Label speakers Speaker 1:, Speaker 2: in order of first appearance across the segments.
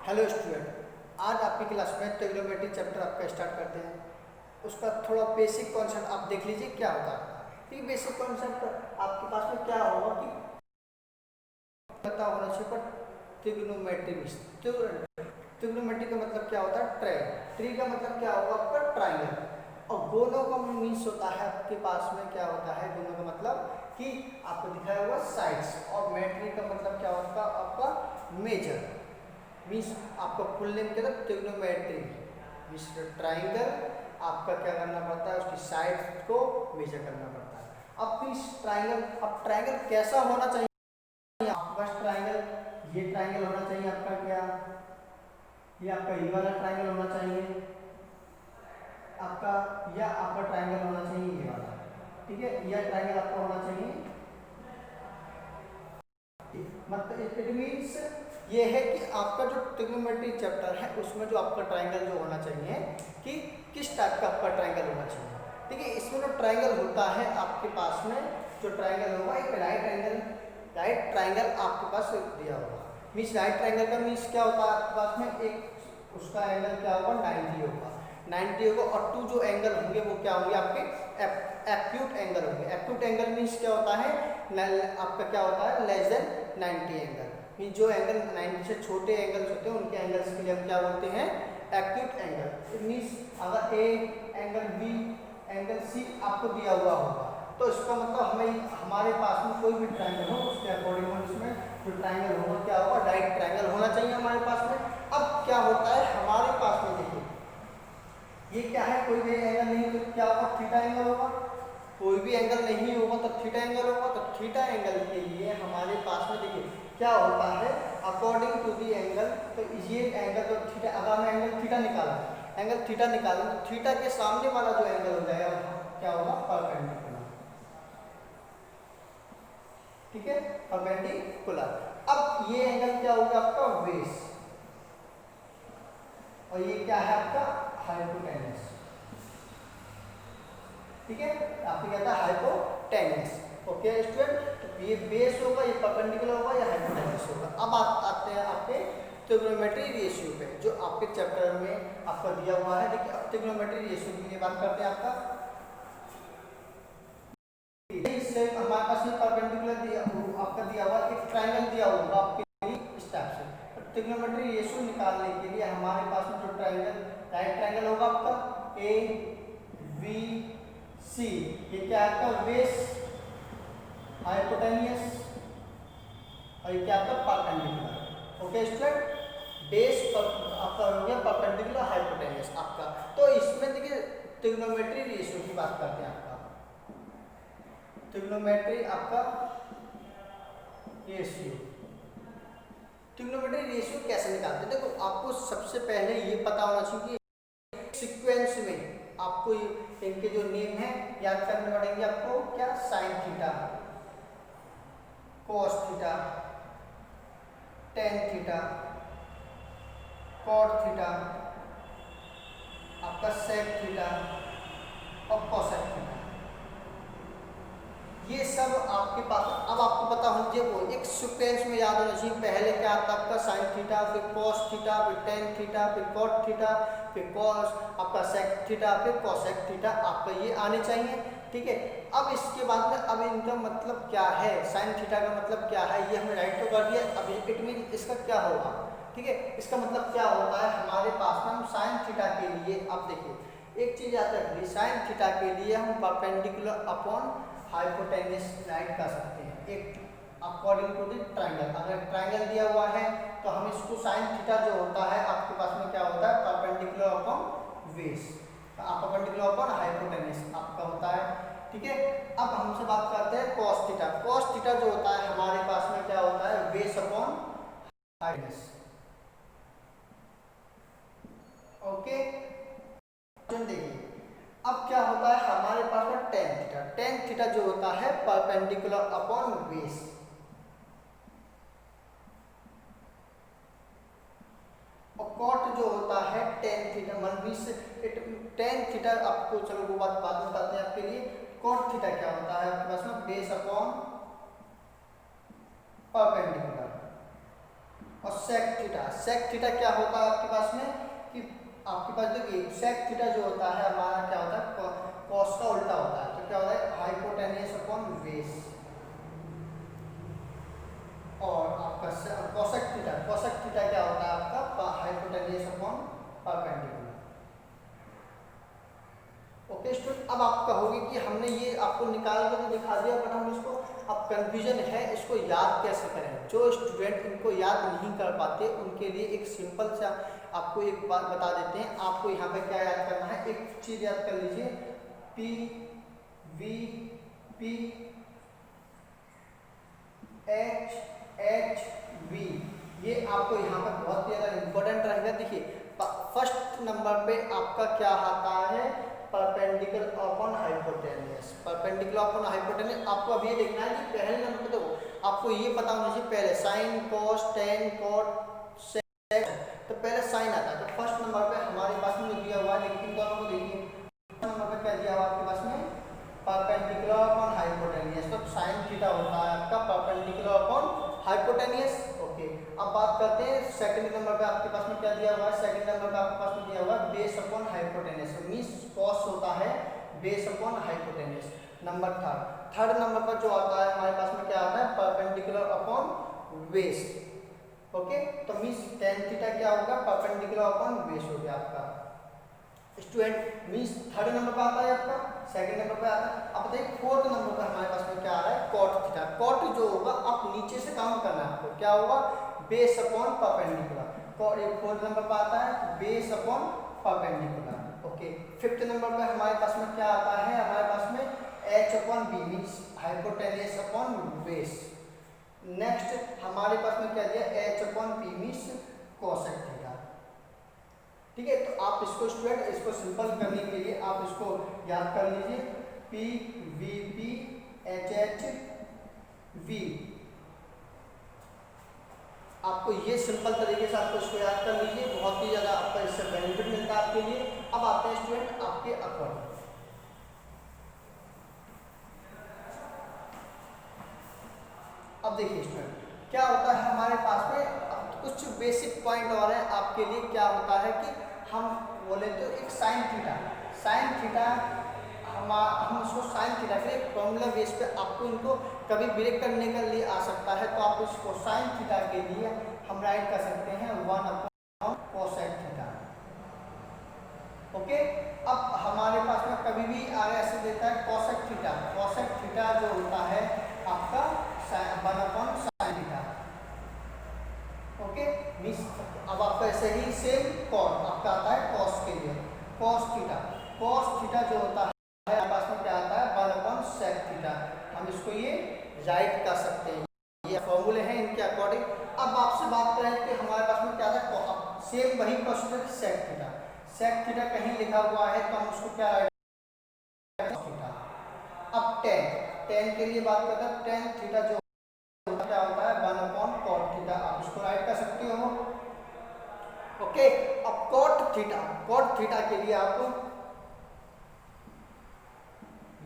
Speaker 1: Hello student, आज आपकी class में ट्रिग्नोमेट्री चैप्टर आपका स्टार्ट करते हैं। उसका थोड़ा बेसिक कॉन्सेप्ट आप देख लीजिए क्या होता है। ठीक, बेसिक कॉन्सेप्ट आपके पास में क्या होगा कि पता होना चाहिए। पर ट्रिग्नोमेट्री ट्रिग्नोमेट्री का मतलब क्या होता है? ट्राई। ट्री का मतलब क्या होगा आपका? ट्राइंगल। और गोनों का मीन्स होता है आपके पास में क्या होता है? गोनों का मतलब कि आपको दिखाया हुआ साइड्स। और मेट्री का मतलब क्या होता है आपका? मेजर। मीन्स आपका फुल नेम क्या था? Trigonometry means triangle. आपका क्या करना पड़ता है? उसकी साइड को मेजर करना पड़ता है। अब प्लीज ट्राइंगल, अब ट्राइंगल कैसा होना चाहिए? आपके पास ट्राइंगल, ये ट्राइंगल होना चाहिए आपका क्या? ये आपका ये वाला ट्राइंगल होना चाहिए आपका, या आपका ट्राइंगल होना चाहिए ये वाला। ठीक है, यह ट्राइंगल आपका होना चाहिए। मतलब इट मीन्स ये है कि आपका जो ट्रिग्नोमेट्री चैप्टर है उसमें जो आपका ट्राइंगल जो होना चाहिए कि किस टाइप का आपका ट्राइंगल होना चाहिए। ठीक है, इसमें जो ट्राइंगल होता है आपके पास में, जो ट्राइंगल होगा एक राइट ट्राइंगल आपके पास दिया होगा। मीन्स राइट ट्राइंगल का मीन्स क्या होता है आपके पास में? एक उसका एंगल क्या होगा? 90 होगा। 90 होगा और टू जो एंगल होंगे वो क्या होंगे आपके? एक्यूट एंगल होंगे। एक्यूट एंगल मीन्स क्या होता है? आपका क्या होता है? Less than 90 angle. मीन जो एंगल 90 से छोटे एंगल्स होते हैं उनके एंगल्स के लिए हम क्या बोलते हैं? Acute angle. मीन्स अगर A angle B angle C आपको दिया हुआ होगा तो इसका मतलब हमें हमारे पास में कोई भी ट्राइंगल हो उसके अकॉर्डिंग हम इसमें जो ट्राइंगल होगा क्या होगा? राइट ट्राइंगल होना चाहिए हमारे पास में। अब क्या होता है हमारे पास में? देखिए ये क्या है? कोई भी एंगल नहीं तो क्या होगा? थीटा एंगल होगा। कोई भी एंगल नहीं होगा तो थीटा एंगल होगा। तो थीटा एंगल के लिए हमारे पास में देखिए क्या होता है? अकॉर्डिंग टू दी एंगल, तो ये एंगल तो थीटा, अगर मैं एंगल थीटा निकाला, एंगल थीटा निकालें तो थीटा के सामने वाला जो एंगल हो जाएगा क्या होगा? परपेंडिकुलर। ठीक है, परपेंडिकुलर। अब ये एंगल क्या होगा आपका? बेस। और ये क्या है आपका? हाइपोटेन्यूस। ठीक है, आपको कहता है हाइपोटेन्यूस। ओके स्टूडेंट, तो ये बेस होगा, ये परपेंडिकुलर होगा, या हाइपोटेन्यूस होगा। अब आते हैं आपके ट्रिग्नोमेट्री रेशियो पे जो आपके चैप्टर में आपका दिया हुआ है। देखिए अब ट्रिग्नोमेट्री रेशियो की बात करते हैं आपका। इससे हमारे पास ये परपेंडिकुलर दिया आपका दिया हुआ एक ट्राइंगल दिया होगा आपके लिए इस टाइप से। तो ट्रिग्नोमेट्री रेशियो निकालने के लिए हमारे पास में जो ट्राइंगल, राइट ट्राइंगल होगा आपका ए बी सी, ये क्या है आपका? बेस, हाइपोटेन्यूस, और ये क्या आपका? परपेंडिकुलर। ओके स्टूडेंट, बेस पर आपका हो गया परपेंडिकुलर, हाइपोटेन्यूस आपका। तो इसमें देखिए ट्रिग्नोमेट्री रेशियो की बात करते हैं आपका। ट्रिग्नोमेट्री आपका रेशियो, ट्रिग्नोमेट्री रेशियो कैसे निकालते हैं? देखो आपको सबसे पहले ये पता होना चाहिए कि सीक्वेंस में आपको इनके जो नेम है याद करने पड़ेंगे आपको। क्या? Sine theta, cos theta, tan theta, cot theta, आपका सेक थीटा और कॉसेक थीटा। ये सब आपके पास। अब आपको पता होना चाहिए वो एक सीक्वेंस में याद होना चाहिए। पहले क्या आता है आपका? साइन थीटा, फिर कॉस थीटा, फिर टेन थीटा, फिर कॉट थीटा, फिर कॉस आपका सेक थीटा, फिर कॉसेक थीटा, आपका ये आने चाहिए। ठीक है, अब इसके बाद में अब इनका मतलब क्या है? साइन थीटा का मतलब क्या है ये हमने राइट तो कर दिया। अब इट मीन इसका क्या होगा? ठीक है, इसका मतलब क्या होता है हमारे पास में? हम साइन थीटा के लिए अब देखिए एक चीज याद रखिए, साइन थीटा के लिए हम परपेंडिकुलर अपॉन हाइपोटेन्यूस राइट कर सकते हैं। एक अकॉर्डिंग टू द ट्राइंगल, अगर ट्राइंगल दिया हुआ है तो हम इसको साइन थीटा जो होता है आपके पास में क्या होता है? Perpendicular upon base, perpendicular upon hypotenuse आपका होता है। ठीक है, अब हमसे बात करते हैं कॉस थीटा। कॉस थीटा जो होता है हमारे पास में क्या होता है? Base upon hypotenuse. ओके, देखिए अब क्या होता है हमारे पास में? Tan theta. टेन थीटा जो होता है परपेंडिकुलर अपॉन बेस। और कॉट जो होता है टेन थीटा, मन से टेन थीटा आपको, चलो वो बात बाद में बताते हैं आपके लिए। कॉट थीटा क्या होता है आपके पास में? Base upon perpendicular. और और सेक थीटा। सेक थीटा क्या होता है आपके पास में कि आपके पास देखिए सेक थीटा जो होता है हमारा क्या होता है कॉस का उल्टा होता है। तो क्या होता है हाइपोटेनियस अपॉन बेस। और आपका कोसेक थीटा, कोसेक थीटा क्या होता है आपका hypotenuse upon perpendicular. Okay student, अब आप कहोगे कि हमने ये आपको निकाल कर तो दिखा दिया बट हम इसको अब कंफ्यूजन है इसको याद कैसे करें। जो स्टूडेंट इनको याद नहीं कर पाते उनके लिए एक सिंपल सा आपको एक बात बता देते हैं। आपको यहाँ पे क्या याद करना है, एक चीज याद कर लीजिए, P V P H we, ये आपको यहाँ पर बहुत ही ज़्यादा इंपॉर्टेंट रहेगा। देखिए फर्स्ट नंबर पे आपका क्या आता है perpendicular upon hypotenuse. Perpendicular upon hypotenuse आपको अब ये देखना है कि पहले नंबर पे तो आपको ये पता होना चाहिए पहले sine cos tan cot sec, तो पहले साइन आता है। तो फर्स्ट नंबर पे हमारे पास में दिया हुआ है, लेकिन दोनों को देखिए नंबर पे क्या दिया हुआ आपके पास में परपेंडिकुलर अपॉन हाइपोटेनियस। तो साइन थीटा होता है आपका परपेंडिकुलर अपॉन हाइपोटेनियस। ओके, अब बात करते हैं सेकंड नंबर पे आपके पास में क्या दिया हुआ है। सेकंड नंबर पे आपके पास में दिया हुआ है base upon hypotenuse, means cos होता है base upon hypotenuse. Number third number पर जो आता है हमारे पास में क्या आता है परपेंडिकुलर अपॉन बेस। ओके, तो मींस टेन थीटा क्या होगा परपेंडिकुलर अपॉन बेस हो गया आपका स्टूडेंट। मींस थर्ड नंबर पे आता है आपका, सेकंड नंबर पे आता है। अब देखिए फोर्थ नंबर पे हमारे पास में क्या आ रहा है कॉट थीटा। कॉट जो होगा आप नीचे से काउंट करना है आपको, क्या होगा बेस अपॉन परपेंडिकुलर। कॉट ये फोर्थ नंबर पे आता है base upon perpendicular. Okay, fifth number पे हमारे पास में क्या आता है हमारे पास में H upon B means hypotenuse upon base. Next हमारे पास में क्या दिया H upon P means cosec theta. ठीक है, तो आप इसको स्टूडेंट इसको सिंपल करने के लिए आप इसको याद कर लीजिए P V P H we. आपको ये सिंपल तरीके से आपको इसको याद कर लीजिए, बहुत ही ज़्यादा आपका इससे बेनिफिट मिलता है आपके लिए। अब आते हैं स्टूडेंट आपके अकॉर्डिंग। अब देखिए स्टूडेंट क्या होता है हमारे पास में कुछ बेसिक पॉइंट और है आपके लिए। क्या होता है कि हम बोले तो एक साइन थीटा, साइन थीटा हम उसको साइन थीटा के लिए फॉर्मूला बेस पे आपको इनको कभी ब्रेक करने के लिए आ सकता है, तो आप उसको साइन थीटा के लिए हम राइट कर सकते हैं 1 अपॉन कोसेक थीटा। ओके, अब हमारे पास में कभी भी आगे ऐसे देता है कोसेक थीटा। कोसेक थीटा जो होता है आपका 1 upon sine theta. Okay, means अब आपका ऐसे ही सेम कॉट आपका आता है कॉस के लिए कॉस थीटा। कॉस थीटा जो होता है हमारे पास में क्या आता है 1 अपॉन सेक थीटा। हम इसको ये राइट कर सकते हैं, ये फॉर्मूले हैं इनके अकॉर्डिंग। अब आपसे बात करें कि हमारे पास में क्या था सेम वही question sec theta. Sec theta कहीं लिखा हुआ है तो हम उसको क्या राइट थीटा। अब टेन के लिए बात करते हैं, टेन थीटा जो क्या होता है 1 अपॉन कॉट थीटा। आप इसको राइट कर सकते हो। ओके, अब कॉट थीटा के लिए आप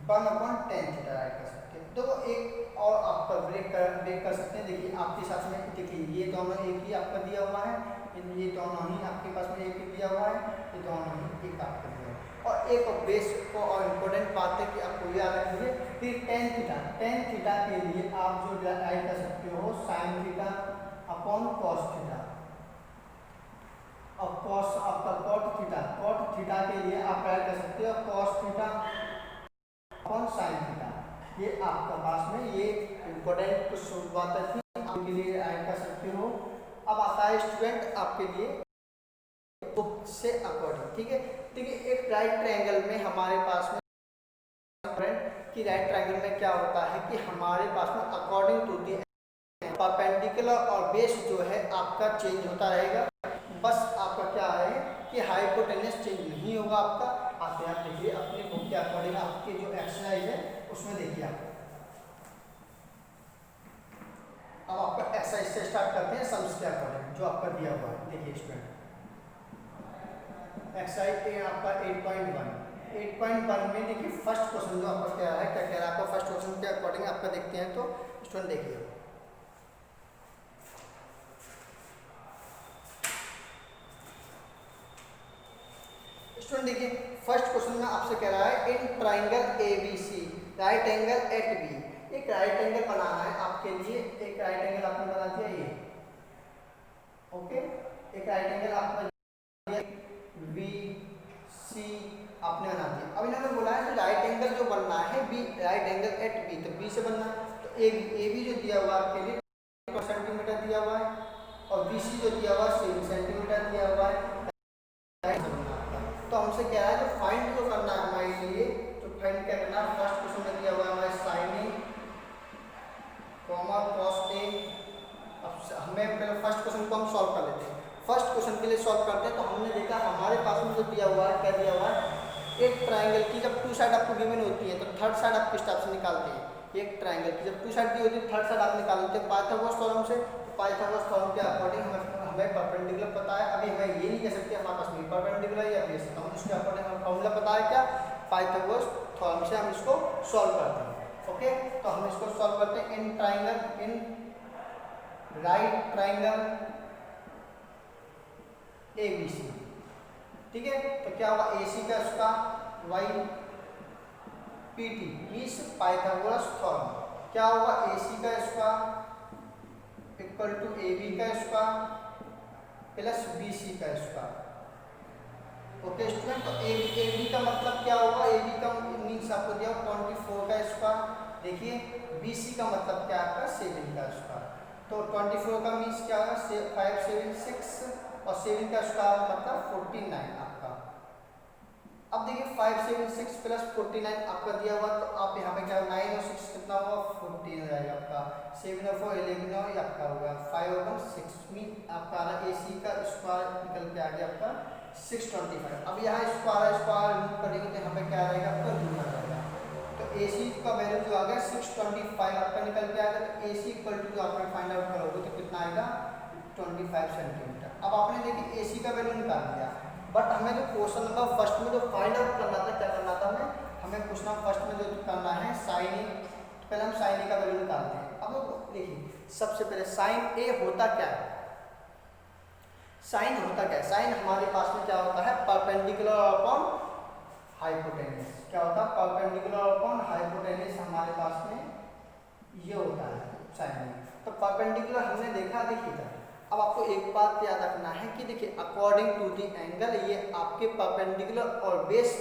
Speaker 1: 1 अपॉन टेन थीटा राइट कर सकते हैं। तो एक और आपका ब्रेक कर सकते हैं। देखिए आपके साथ में देखिए ये दोनों एक ही आपका दिया हुआ है, ये दोनों ही आपके पास में एक ही दिया हुआ है, ये दोनों ही एक आपका दिया हुआ है। और एक बेस को और इम्पोर्टेंट बात है कि आपको याद रखिए कि टेन थीटा के लिए आप जो राइट कर सकते हो sine theta upon cos theta. और कॉस आपका कॉट थीटा के लिए आप राइट कर सकते हो cos theta upon sine theta. ये आपका पास में ये इम्पोर्टेंट कुछ बातें थी आपके लिए राइट कर सकते हो। अब आता है स्टूडेंट आपके लिए बुक से अकॉर्डिंग। ठीक है, देखिए एक राइट ट्रायंगल में हमारे पास में कि राइट ट्रायंगल में क्या होता है कि हमारे पास में अकॉर्डिंग टू दी परपेंडिकुलर और बेस जो है आपका चेंज होता रहेगा। बस आपका क्या है कि हाइपोटेनस चेंज नहीं होगा आपका। आप यहाँ देखिए अपने बुक के अकॉर्डिंग आपकी जो एक्सरसाइज है उसमें देखिए आप। अब आपका एक्सरसाइज से स्टार्ट करते हैं सम्स के अकॉर्डिंग जो आपका दिया हुआ है। देखिए स्टूडेंट एक्सरसाइज आपका 8.1 में देखिए फर्स्ट क्वेश्चन जो आपका क्या है, क्या कह रहा है आपका फर्स्ट क्वेश्चन के अकॉर्डिंग आपका देखते हैं। तो स्टूडेंट देखिए स्टूडेंट देखिए फर्स्ट क्वेश्चन में आपसे कह रहा है in triangle A B C right angle at B. एक राइट एंगल बनाना है आपके लिए। एक राइट एंगल आपने बना दिया ये, ओके। एक राइट एंगल आपने बी सी आपने बना दिया। अब इन्होंने बोला है कि राइट एंगल जो बनना है B right angle at B, तो बी से बनना है तो ए बी जो दिया हुआ आपके लिए सेंटीमीटर दिया हुआ है और बी सी जो दिया हुआ है 7 सेंटीमीटर दिया हुआ है। तो हमसे क्या है जो फाइंड जो करना है हमारे लिए, जो फाइंड क्या करना है, फर्स्ट क्वेश्चन में दिया हुआ है हमारे sign A comma cos A. अब हमें पहले फर्स्ट क्वेश्चन को हम सॉल्व कर लेते हैं। फर्स्ट क्वेश्चन के लिए सॉल्व करते हैं तो हमने देखा हमारे पास में जो दिया हुआ है, क्या दिया हुआ है, एक ट्राइंगल की जब टू साइड आपको गिवन होती है तो थर्ड साइड आप किस टाइप से निकालते हैं। एक ट्राइंगल की जब टू साइड दी होती है थर्ड साइड आप निकाल लेते हैं पाइथागोरस थ्योरम से। पाइथागोरस थ्योरम के अकॉर्डिंग हमें परपेंडिकुलर पता है। अभी हमें ये नहीं कह सकते हमारे पास में परपेंडिकुलर या बेस, तो हम उसके अकॉर्डिंग हमें फॉर्मूला पता है क्या, पाइथागोरस थ्योरम से हम इसको सॉल्व करते हैं। ओके, तो हम इसको सॉल्व करते हैं in triangle in right triangle A B C. ठीक है, तो क्या होगा ए सी का इसका Y P T means Pythagoras theorem. क्या होगा ए सी का इसका इक्वल टू ए बी का इसका प्लस बी सी का इसका। ओके स्टूडेंट, तो ए बी का मतलब क्या होगा, ए बी का मीन्स आपको दिया 24 का इसका। देखिए बी सी का मतलब क्या आपका 7 का इसका। तो 24 का मीन्स क्या होगा 5 7 6 और 7 का स्क्वायर मतलब 49 आपका। अब देखिए 5 7 6 प्लस 49 आपका दिया हुआ, तो आप यहाँ पे क्या 9 और 6 कितना होगा 14 हो जाएगा आपका। 7 और 4 11 और आपका होगा 5 और 6 मीन आपका आ रहा ए सी का स्क्वायर निकल के आ गया आपका 625। अब यहाँ स्क्वायर रिमूव करेंगे तो यहाँ पे क्या रहेगा आपका रूट आ जाएगा। तो ए सी का वैल्यू जो आ गया 625 आपका निकल के आएगा। तो ए सी इक्वल टू जो आपने फाइंड आउट करोगे तो कितना आएगा 25 सेंटीमीटर। अब आपने देखिए ए सी का वैल्यू निकाल दिया, बट हमें जो क्वेश्चन नंबर फर्स्ट में जो फाइंड आउट करना था, क्या करना था हमें क्वेश्चन फर्स्ट में जो करना है साइन ए। तो पहले हम साइन ए का वैल्यू निकालते हैं। अब देखिए सबसे पहले साइन ए होता क्या है, साइन होता क्या है, साइन हमारे पास में क्या होता है परपेंडिकुलर अपॉन हाइपोटेन्यूस। क्या होता है परपेंडिकुलर अपॉन हाइपोटेन्यूस हमारे पास में ये होता है साइन ए। तो परपेंडिकुलर हमने देखा, देखिए अब आपको एक बात याद रखना है कि देखिए अकॉर्डिंग टू दी एंगल ये आपके परपेंडिकुलर और बेस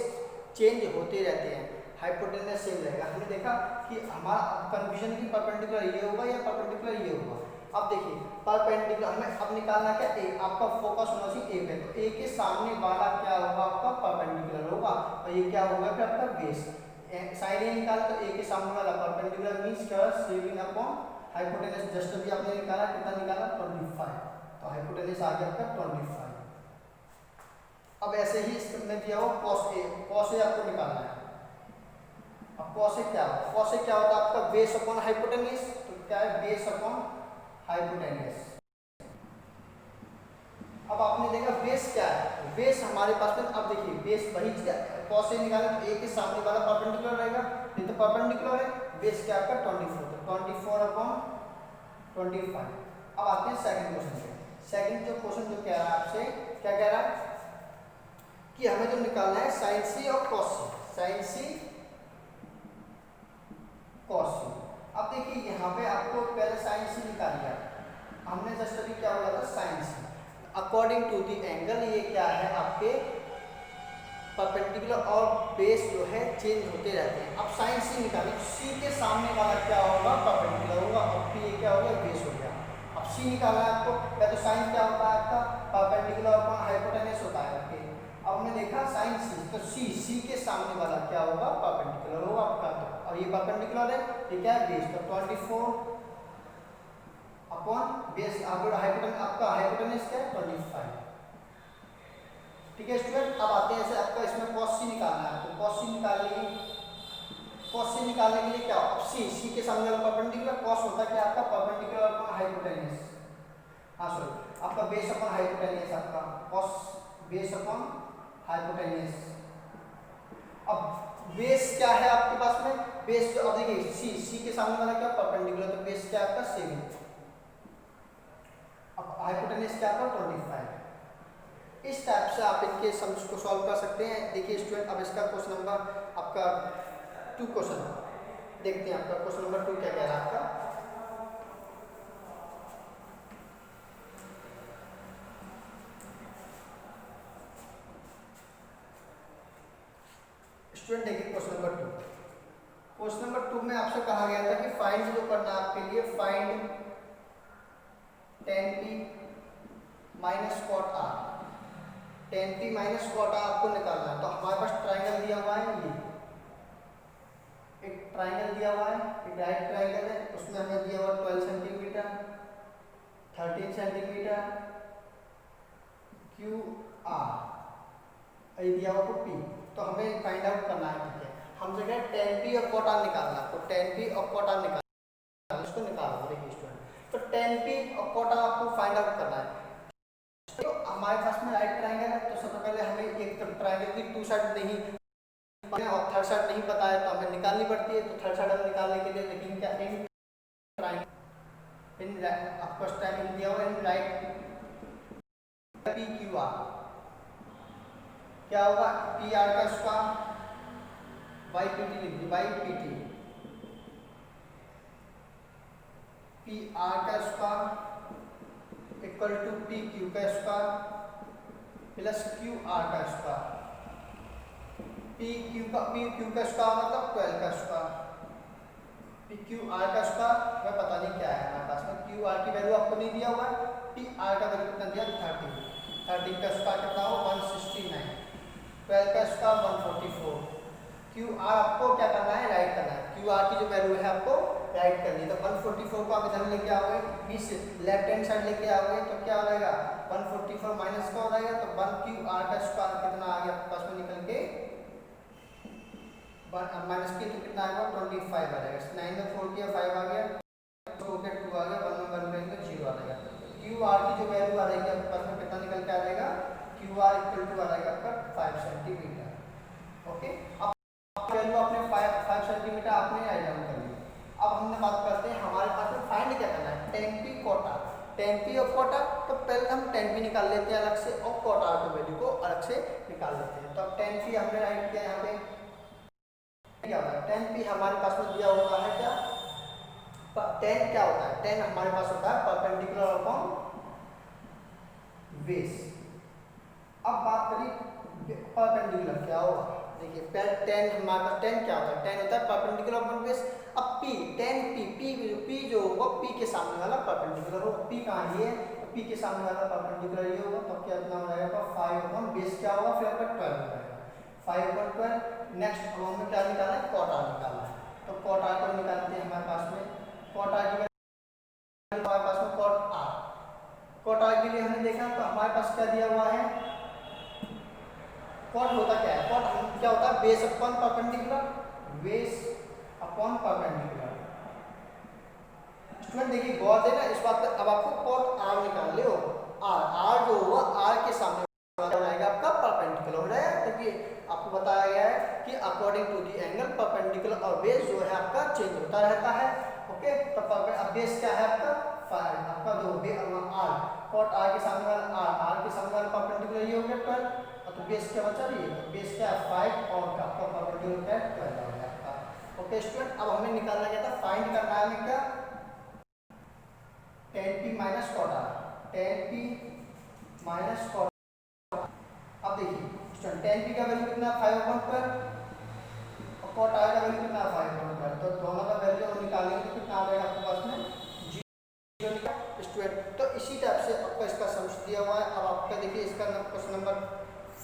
Speaker 1: चेंज होते रहते हैं, हाइपोटेन्यूस सेम रहेगा। हमने देखा कि हमारा कंफ्यूजन की परपेंडिकुलर ये होगा या परपेंडिकुलर ये होगा। अब देखिए परपेंडिकुलर हमें अब निकालना क्या, ए आपका फोकस होना चाहिए ए पे, तो ए के सामने वाला क्या होगा आपका परपेंडिकुलर होगा और ये क्या होगा फिर आपका बेस। साइन ए निकाला तो ए के सामने वाला परपेंडिकुलर मींस क्या 7 अपॉन हाइपोटेन्यूस जस्ट अभी आपने निकाला कितना निकाला 25, तो हाइपोटेन्यूस आ गया आपका 25। अब ऐसे ही इसमें दिया हुआ कॉस ए आपको निकालना है। अब कॉस ए क्या होगा, कॉस ए क्या होता है आपका बेस अपॉन हाइपोटेन्यूस। तो क्या है बेस अपॉन हाइपोटेन्यूस। अब आपने देखा बेस क्या है, बेस हमारे पास में अब देखिए बेस वही कॉस ए निकाला तो ए के सामने वाला परपेंडिकुलर रहेगा, ये तो परपेंडिकुलर है। बेस क्या आपका 24, तो 24 अपॉन 25। अब आते हैं सेकंड क्वेश्चन पे। सेकंड जो क्वेश्चन जो कह रहा है आपसे क्या कह रहा है कि हमें जो निकालना है साइन सी और कॉस सी, साइन सी कॉस सी। अब देखिए यहाँ पे आपको पहले साइन सी निकाल लिया, हमने जस्ट अभी क्या बोला था sine C according to the angle ये क्या है आपके परपेंडिकुलर और बेस जो है चेंज होते रहते हैं। अब साइन सी निकालें, सी के सामने वाला क्या होगा परपेंडिकुलर होगा और फिर ये क्या होगा बेस हो गया। अब सी निकालना है आपको, या तो साइन क्या होता है आपका परपेंडिकुलर अपॉन हाइपोटेन्यूस होता है आपके। अब हमने देखा साइन सी, तो सी के सामने वाला क्या होगा परपेंडिकुलर होगा आपका, तो और ये परपेंडिकुलर है ये क्या है बेस, तो 24 अपॉन बेस आपका हाइपोटेन्यूस क्या है 25। ठीक है स्टूडेंट, अब आते हैं ऐसे आपका इसमें cos c निकालना है, तो cos c निकाल लिए। cos c निकालने के लिए क्या अब c के सामने वाला परपेंडिकुलर cos होता है क्या आपका परपेंडिकुलर अपॉन हाइपोटेन्यूस, हाँ सॉरी आपका बेस अपॉन हाइपोटेन्यूस, आपका cos बेस अपॉन हाइपोटेन्यूस। अब बेस क्या है आपके पास में, बेस जो अब देखिए c के सामने वाला क्या परपेंडिकुलर, तो बेस क्या आपका 7, अब हाइपोटेन्यूस क्या आपका 25। इस टाइप से आप इनके सम्स को सॉल्व कर सकते हैं। देखिए स्टूडेंट, अब इसका क्वेश्चन नंबर आपका 2 क्वेश्चन देखते हैं। आपका क्वेश्चन नंबर 2 क्या कह रहा है आपका। स्टूडेंट देखिए क्वेश्चन नंबर 2। क्वेश्चन नंबर 2 में आपसे कहा गया था कि फाइंड जो करना है आपके लिए, find tan p minus cot r। tan p minus cot r आपको निकालना है। तो हमारे पास ट्राइंगल दिया हुआ है, ये एक ट्राइंगल दिया हुआ है, एक राइट ट्राइंगल है। उसमें हमें दिया हुआ 12 सेंटीमीटर, 13 सेंटीमीटर, क्यू आर, ये दिया हुआ p। तो हमें फाइंड आउट करना है, ठीक है। हम जगह tan p और cot r निकालना है, तो tan p और cot r निकालना, इसको निकालो। देखिए स्टूडेंट, तो tan p और cot r आपको फाइंड आउट करना है। तो हमारे पास में राइट ट्राइंगल है, तो सबसे पहले हमें एक ट्राइंगल की 2 साइड नहीं और थर्ड साइड नहीं पता है, तो हमें निकालनी पड़ती है। तो थर्ड साइड हम निकालने के लिए लेकिन क्या, इन ट्राइंगल इन आपको टाइम दिया हुआ in right P Q R, क्या होगा, पी आर का स्क्वायर बाई पी टी लिख दी, by P T, P R का square equal to P Q का स्क्वायर प्लस क्यू आर का स्क्वायर। पी क्यू का स्क्वायर मतलब 12 का स्क्वायर, पी क्यू आर का स्क्वायर हमें पता नहीं क्या है हमारे पास में। क्यू आर की वैल्यू आपको नहीं दिया हुआ है, पी आर का वैल्यू कितना दिया, 13। 13 का स्क्वायर कितना हो, 169, 12 का स्क्वायर 144। क्यू आर आपको क्या करना है, राइट करना है। क्यू आर की जो वैल्यू है आपको राइट करनी है। तो 144 को आप इधर लेके आओगे, बीच लेफ्ट हैंड साइड लेके आओगे, तो क्या हो जाएगा, 144 माइनस का हो जाएगा। तो 1 क्यू आर का स्क्वायर कितना आ गया आपके पास में निकल के, माइनस की तो कितना आएगा, 25 आ जाएगा। 9 में 4 किया 5 आ गया, तो हो गया 2 आ गया, 1 में 1 करेंगे 0 आ जाएगा। क्यू आर की जो वैल्यू आ जाएगी आपके पास में कितना निकल के आ जाएगा, क्यू आर इक्वल टू आ जाएगा आपका 5 सेंटीमीटर। ओके, अब वैल्यू आपने 5 सेंटीमीटर आपने राइट डाउन कर लिया। अब हमने बात करते हैं हमारे पास में फाइंड क्या करना है, tan p cot r। tan p और cot r, तो पहले हम tan p निकाल लेते हैं अलग से और cot r की वैल्यू को अलग से निकाल लेते हैं। तो अब tan p हमने राइट किया यहाँ पे, क्या होता है, tan p हमारे पास में दिया होता है क्या, tan क्या होता है, tan हमारे पास होता है परपेंडिकुलर अपॉन बेस। अब बात करिए परपेंडिकुलर क्या होगा, देखिए tan हमारे पास tan क्या होता है, tan होता है परपेंडिकुलर अपॉन बेस। अब p, tan p जो होगा p के सामने वाला परपेंडिकुलर होगा। p कहाँ ये है, तो p के सामने वाला परपेंडिकुलर ये होगा। तो क्या इतना हो जाएगा, 5 अपॉन बेस क्या होगा, फिर आपका 12 हो जाएगा, 5 अपॉन 12। नेक्स्ट अब हमें क्या निकालना है, cot r निकालना है। तो cot r को निकालते हैं हमारे पास में, cot r की हमारे पास में cot r के लिए हमने देखा तो हमारे पास क्या दिया हुआ है, cot होता क्या है, cot क्या होता है, base upon perpendicular, base upon perpendicular. Student देखिए गौर देना इस बात पर। अब आपको cot r निकाल ले हो, r जो होगा r के सामने हो जाएगा आपका परपेंडिकुलर हो जाएगा, क्योंकि आपको बताया गया है कि according to the angle perpendicular और बेस जो है आपका चेंज होता रहता है। ओके, तो अब बेस क्या है आपका 5, आपका जो r, cot r के सामने वाला r के सामने वाला परपेंडिकुलर ये हो गया 12, तो बेस क्या बचा, ये बेस क्या है 5 और आपका परपेंडिकुलर क्या है 12 हो गया आपका। ओके स्टूडेंट, अब हमें निकालना क्या था, फाइंड करना है हमें क्या, tan p minus cot r, tan p minus cot। अब देखिए स्टूडेंट tan p का वैल्यू कितना 5/12 और cot r का वैल्यू कितना 5/12, तो दोनों का वैल्यू हम निकालेंगे तो कितना आ जाएगा आपके पास में 0 स्टूडेंट। तो इसी टाइप से आपका इसका सम्स दिया हुआ है। अब आपका देखिए इसका क्वेश्चन नंबर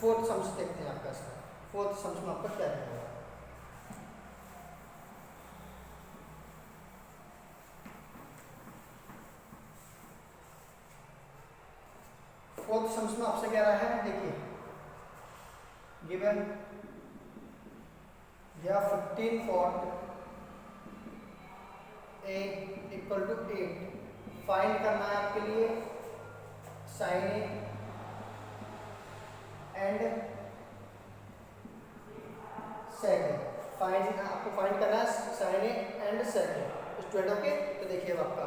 Speaker 1: 4th सम्स देखते हैं आपका, इसका 4th सम्स में आपका क्या दिया हुआ है। 4th सम्स में आपसे कह रहा है, देखिए गिवन या 15 cot a equal to 8, find करना है आपके लिए sin a and sec a। आपको फाइंड करना है sin a and sec a student. Okay, तो देखिए आपका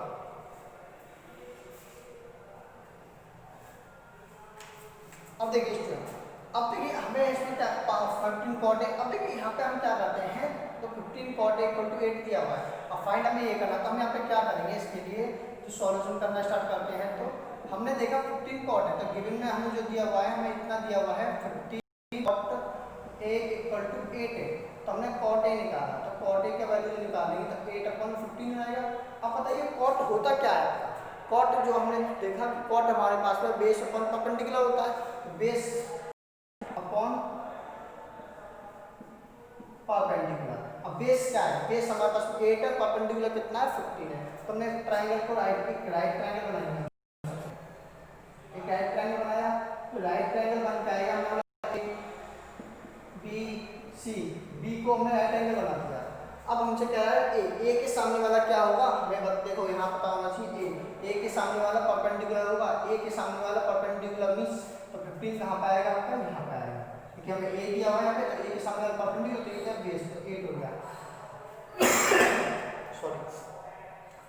Speaker 1: अब देखिए स्टूडेंट, अब देखिए हमें इसमें क्या 15 कॉट है। अब देखिए यहाँ पे हम क्या करते हैं, तो 15 कॉट इक्वल टू 8 दिया हुआ है। अब फाइंड हमें ये करना, तो हम यहाँ पे क्या करेंगे, इसके लिए जो सॉल्यूशन करना स्टार्ट करते हैं, तो हमने देखा 15 कॉट है, तो गिवन में हमें जो दिया हुआ है, हमें इतना दिया हुआ है 15 कॉट ए इक्वल टू 8 है। तो हमने कॉट ए निकाला, तो कॉट ए का वैल्यू निकालेंगे तो 8/15 आएगा। अब बताइए कॉट होता क्या है आपका, कॉट जो हमने देखा कि कॉट हमारे पास में बेस अपन परपेंडिकुलर होता है, बेस अपॉन परपेंडिकुलर। अब बेस क्या है, बेस हमारे पास 8 है, परपेंडिकुलर कितना है 15 है। तो हमने ट्राइंगल को राइट ट्राइंगल बनाएंगे, एक राइट ट्राइंगल बनाया, तो राइट ट्राइंगल बन के आएगा हमारा बी सी, बी को हमने राइट एंगल बना दिया। अब हमसे क्या है, ए के सामने वाला क्या होगा, हमें देखो यहाँ पता होना चाहिए, ए के सामने वाला परपेंडिकुलर होगा, ए के सामने वाला परपेंडिकुलर मींस तो 15 कहाँ पे आएगा आपका, यहाँ पे आएगा, क्योंकि हमें ए दिया हुआ है यहाँ पे, तो ए के सामने वाला परपेंडिकुलर, तो ये क्या बेस, तो 8 हो गया। सॉरी,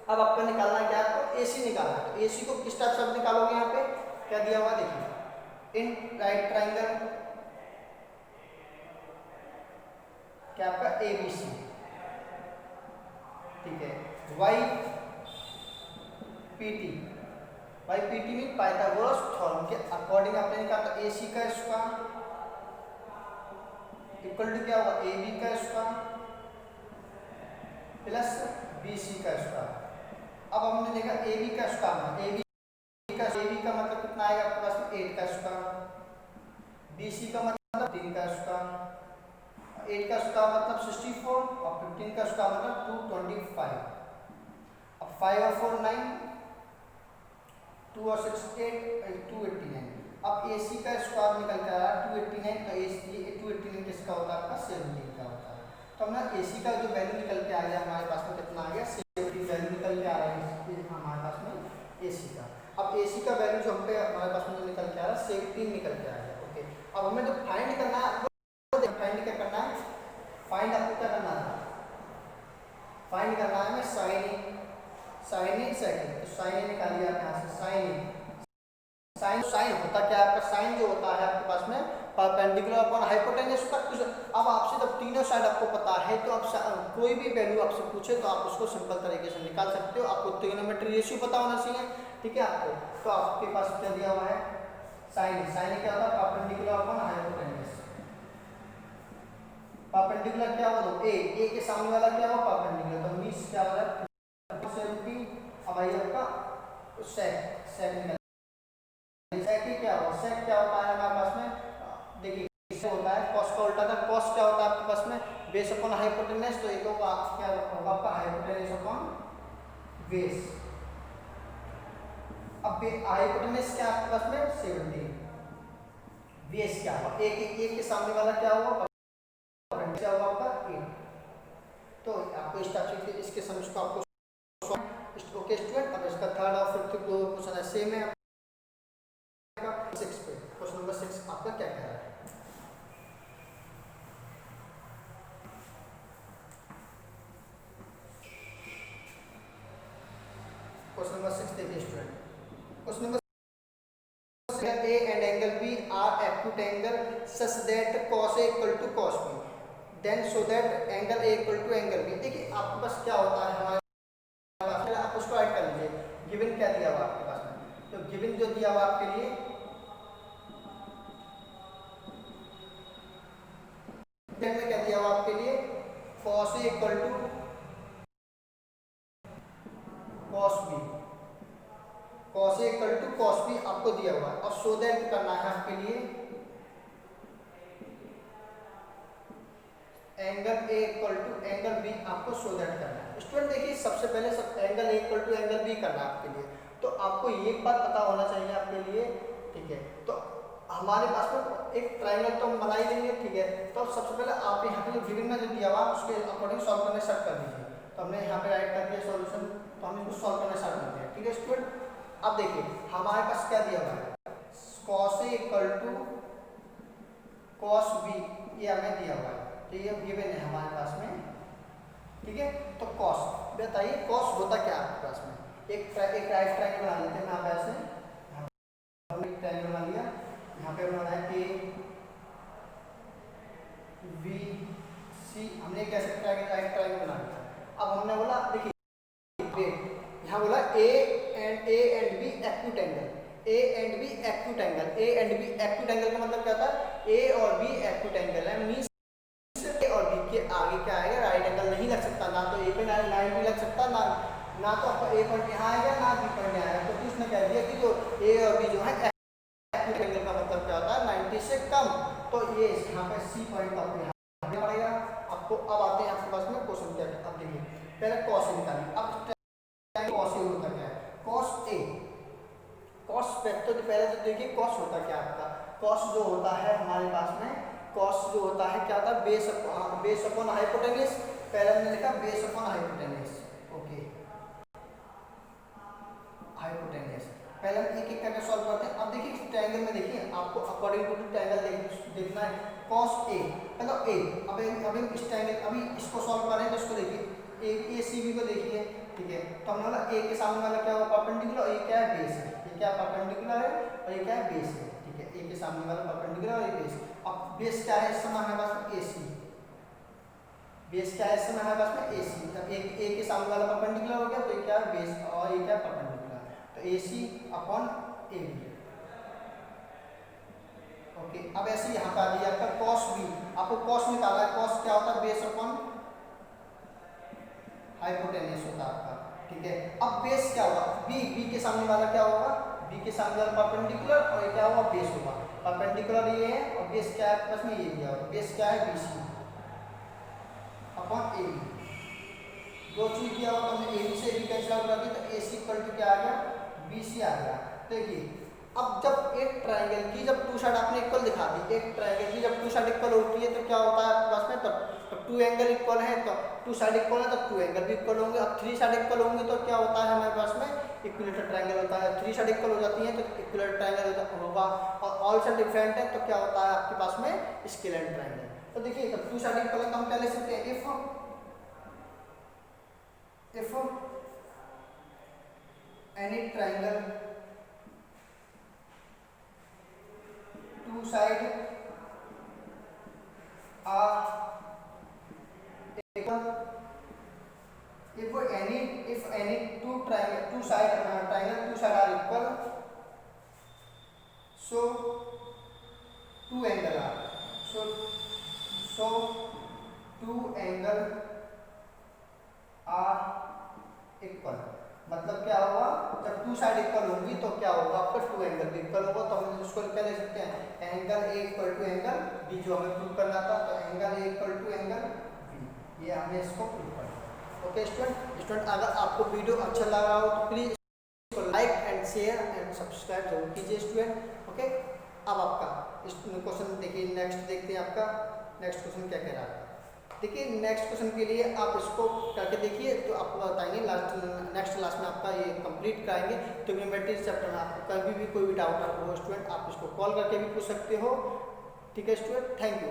Speaker 1: अब आपको निकालना क्या है, आपको एसी निकालना है। तो एसी को किस टाइप से आप निकालोगे, यहाँ पे क्या दिया हुआ देखिए, इन राइट ट्राइंगल क्या आपका ए बी सी, ठीक है, Y P T, Y P T में पाइथागोरस थ्योरम के अकॉर्डिंग आपने निकाला, तो ए सी का स्क्वायर इक्वल टू क्या होगा, ए बी का स्क्वायर प्लस बी सी का स्क्वायर। अब हमने देखा ए बी का स्क्वायर, ए बी का मतलब कितना आएगा आपके पास में 8 का स्क्वायर, बी सी का मतलब 3 का स्क्वायर, 8 का स्क्वायर मतलब 64 और 15 का स्क्वायर मतलब 225। अब 5 और 4 9, 2 और 6 8, 289। अब AC का स्क्वायर निकल के आ रहा है 289, तो AC 289 किसका होता है आपका 17 का होता है। तो हमने AC का जो वैल्यू निकल के आ गया हमारे पास में कितना आ गया, 17 वैल्यू निकल के आ रहा है हमारे पास में AC का। अब AC का वैल्यू जो हम पे हमारे पास में निकल के आ रहा है 17 निकल के आ गया। ओके, अब हमें जो फाइंड करना है, फाइंड क्या करना है, फाइंड आपको क्या करना है, फाइंड करना है हमें साइन इन सेकंड, तो साइन इन निकालिए आप यहाँ से, साइन होता क्या है आपका, साइन जो होता है आपके पास में परपेंडिकुलर अपॉन हाइपोटेन्यूज का कुछ। अब आपसे जब तीनों साइड आपको पता है, तो आप कोई भी वैल्यू आपसे पूछे तो आप उसको सिंपल तरीके से निकाल सकते हो। आपको ट्रिग्नोमेट्री रेशियो पता होना चाहिए, ठीक है आपको। तो आपके पास क्या दिया हुआ है, साइन क्या होता है, परपेंडिकुलर अपॉन हाइपोटेन्यूज। परपेंडिकुलर क्या होगा, तो ए के सामने वाला क्या होगा, परपेंडिकुलर, तो मींस क्या हो रहा है 70। अब आइए आपका सेक निकल, सेक क्या होगा, सेक क्या होता है हमारे पास में, देखिए इससे होता है कॉस का उल्टा था, कॉस क्या होता है आपके पास में बेस अपॉन हाइपोटेन्यूज, तो एक होगा क्या होगा आपका हाइपोटेन्यूज अपॉन बेस। अब हाइपोटेन्यूज क्या आपके पास में 70, बेस क्या होगा, एक के सामने वाला क्या होगा, क्या होगा आपका 8। तो आपको इस टाइप से इसके समझ को आपको ओके स्टूडेंट। अब इसका थर्ड और फिफ्थ क्वेश्चन है सेम है आपका 6 पे, क्वेश्चन नंबर 6 आपका क्या कह रहा है, क्वेश्चन नंबर 6 देखिए student, question number A and angle B are acute angle such that cos A equal to cos B, then so that angle A equal to angle B। देखिए आपके पास क्या होता है, हमारे आप उसको ऐड कर लीजिए, गिवन क्या दिया हुआ आपके पास में, तो गिवन जो दिया हुआ आपके लिए, गिवन में क्या दिया हुआ आपके लिए, cos A equal to cos B, cos A equal to cos B आपको दिया हुआ है, और सो दैट करना है आपके लिए angle A equal to angle B आपको सो दैट करना है। स्टूडेंट देखिए सबसे पहले सब angle A equal to angle B करना है आपके लिए, तो आपको ये बात पता होना चाहिए आपके लिए, ठीक है। तो हमारे पास में एक ट्रायंगल तो हम बना ही देंगे, ठीक है। तो सबसे पहले आप यहाँ पे जो गिवन में जो दिया हुआ उसके अकॉर्डिंग सॉल्व करने स्टार्ट कर दीजिए। तो हमने यहाँ पे राइट कर दिया सॉल्यूशन, तो हम इसको सॉल्व करना स्टार्ट करते हैं, ठीक है स्टूडेंट। अब देखिए हमारे पास क्या दिया हुआ है, cos A equal to cos B, ये हमें दिया हुआ है, तो ये गिवन है हमारे पास में, ठीक है। तो cos, बताइए cos होता क्या है आपके पास में, एक राइट ट्रायंगल बना लेते हैं यहाँ पे, ऐसे हमने एक ट्रायंगल बना लिया, यहाँ पे बनाया acute angle, A and B acute angle. A and B acute angle का मतलब क्या होता है, ए और बी एक्यूट एंगल है, मींस ए और बी के आगे क्या आएगा, राइट एंगल नहीं लग सकता, ना तो ए पे लाइन भी लग सकता, ना तो आपका ए पॉइंट यहाँ आएगा, ना बी पॉइंट यहाँ आएगा। तो उसने कह दिया कि जो ए और बी जो है एक्यूट एंगल का मतलब क्या होता है, 90 से कम। तो ये यहाँ पे सी पॉइंट आपको यहाँ पड़ेगा आपको। अब आते हैं आपके पास में क्वेश्चन क्या है, अब देखिए पहले कॉस निकालिए। अब कॉस ए होता क्या है, कॉस ए, कॉस तो पहले तो देखिए कॉस होता क्या आपका, कॉस जो होता है हमारे पास में, कॉस जो होता है क्या होता है, बेस अपॉन हाइपोटेन्यूज। पहले हमने लिखा base upon hypotenuse, okay hypotenuse. पहले हम एक एक करके सॉल्व करते हैं। अब देखिए इस ट्रायंगल में देखिए आपको अकॉर्डिंग टू ट्रायंगल देखना है, कॉस ए मतलब ए। अब इस ट्रायंगल अभी इसको सॉल्व कर रहे हैं तो इसको देखिए ए सी बी को देखिए, ठीक है। तो हमने बोला ए के सामने वाला क्या होगा, परपेंडिकुलर, ये क्या है बेस है, ये क्या परपेंडिकुलर है और ये क्या है बेस है, ठीक है। ए के सामने वाला परपेंडिकुलर और ये बेस। अब बेस क्या है इस समय हमारे पास में, AC, बेस क्या है इस समय हमारे पास में AC। जब ए के सामने वाला परपेंडिकुलर हो गया तो ये क्या है बेस और ये क्या परपेंडिकुलर, तो AC अपॉन AB, ओके। अब ऐसे यहाँ पे आ जाइए आपका cos B, आपको cos निकालना है, cos क्या होता है, बेस अपॉन हाइपोटेन्यूज होता है आपका, ठीक है। अब बेस क्या होगा, B के सामने वाला क्या होगा, B के सामने वाला परपेंडिकुलर और ये क्या होगा बेस होगा। परपेंडिकुलर ये है और बेस क्या है प्लस में ये दिया होगा, बेस क्या है BC अपॉन AB। दो चीज दिया होगा तो हमने AB से AB कैंसिल आउट कर दी तो AC इक्वल टू क्या आ गया, BC आ गया। देखिए अब जब एक ट्रायंगल की जब टू साइड आपने इक्वल दिखा दी, एक ट्रायंगल की जब टू साइड इक्वल होती है तो क्या होता है आपके पास में, तब टू एंगल इक्वल है, तो टू साइड इक्वल है तो टू एंगल भी इक्वल होंगे। अब थ्री साइड इक्वल होंगे तो क्या होता है हमारे पास में, इक्विलेटरल ट्रायंगल होता है। थ्री साइड इक्वल हो जाती है तो इक्विलेटरल ट्रायंगल होगा, और ऑल साइड डिफरेंट है तो क्या होता है आपके पास में स्केलेंट ट्रायंगल। तो देखिए जब टू साइड इक्वल है तो हम क्या ले सकते हैं, if any triangle two side are equal, if any two side triangle two side are equal, so two angle are so two angle are equal। मतलब क्या होगा, जब टू साइड इक्वल होंगी तो क्या होगा आपका टू एंगल भी इक्वल होगा। तो हम उसको क्या ले सकते हैं, angle A equal to angle B, जो हमें प्रूव करना था। तो angle A equal to angle B, ये हमने इसको प्रूव करना। ओके स्टूडेंट, अगर आपको वीडियो अच्छा लगा हो तो प्लीज इसको like and share and subscribe जरूर कीजिए स्टूडेंट। ओके, अब आपका इस क्वेश्चन देखिए, नेक्स्ट देखते हैं आपका नेक्स्ट क्वेश्चन क्या कह रहा है। देखिए नेक्स्ट क्वेश्चन के लिए आप इसको करके देखिए तो आपको बताएंगे, नेक्स्ट क्लास में आपका ये कंप्लीट कराएंगे। ट्रिग्नोमेट्री चैप्टर में आपको कभी भी कोई भी डाउट आपको हो स्टूडेंट, आप इसको कॉल करके भी पूछ सकते हो। ठीक है स्टूडेंट, थैंक यू।